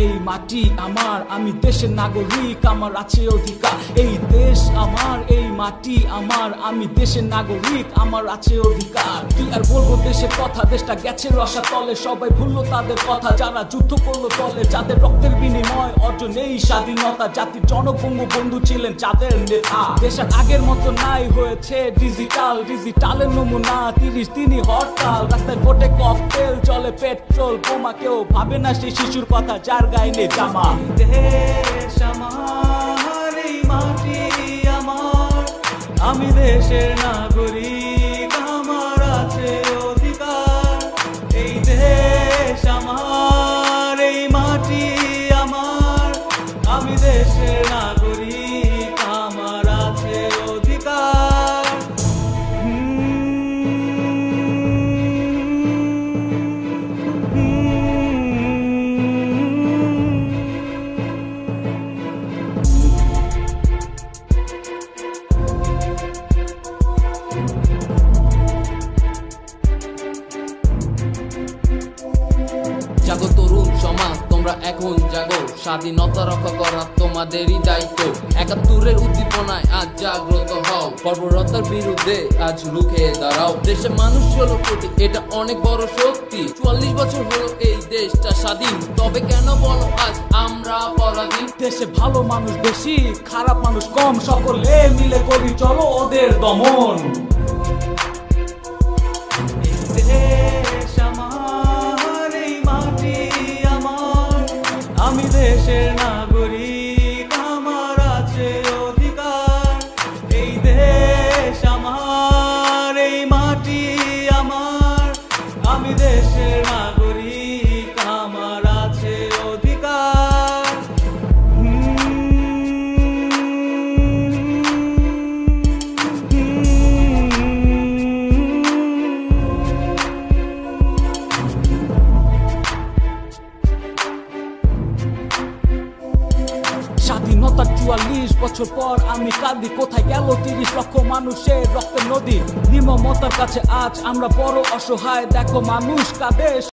এই মাটি আমার, আমি দেশের নাগরিক, আমার আছে অধিকার। এই দেশ আমার, এই মাটি আমার, আমি দেশের নাগরিক, আমার আছে অধিকার। কি আর বলবো দেশের কথা, দেশটা গেছে রসা তলে, সবাই ভুললো তাদের কথা যারা যুদ্ধ করলো তলে, যাদের রক্তের বিনিময় অর্জন এই স্বাধীনতা, জাতির জনবঙ্গু বন্ধু ছিলেন যাদের নেতা। দেশের আগের মতো নাই, হয়েছে ডিজিটাল, ডিজিটালের নমুনা 30 দিনই হরতাল। রাস্তায় ফোটে ককটেল, চলে পেট্রোল বোমা, কেউ ভাবে না সেই শিশুর কথা যার গায়ে নেই জামা। দেশ আমার, এই মাটি আমার, আমি দেশের নাগরিক, আমার আছে অধিকার। এই দেশ আমার, এই মাটি আমার, আমি দেশের নাগরিক, আমার আছে অধিকার। জাগো তরুণ সমাজ, তোমরা এখন জাগো, স্বাধীনতা রক্ষা করা তোমাদেরই দায়িত্ব। ৭১-এর উদ্দীপনায় আজ জাগ্রত হও, বর্বরতার বিরুদ্ধে আজ রুখে দাঁড়াও। দেশে মানুষ ১৬ কোটি, এটা অনেক বড় শক্তি। ৪৪ বছর হলো এই দেশটা স্বাধীন, তবে কেন বলো আজ আমরা পরাধীন? দেশে ভালো মানুষ বেশি, খারাপ মানুষ কম, সকলে মিলে করি চলো ওদের দমন। দেশ আমার, এই মাটি আমার, আমি দেশের নাগরিক, আমার আছে অধিকার। এই দেশ আমার, এই মাটি আমার, আমি দেশের নাগরিক, আমার আছে অধিকার। স্বাধীনতার ৪৪ বছর পর আমি কাঁদি, কোথায় গেল ৩০ লক্ষ মানুষের রক্তের নদী? নির্মমতার কাছে আজ আমরা বড় অসহায়, দেখো মানুষ কাঁদে।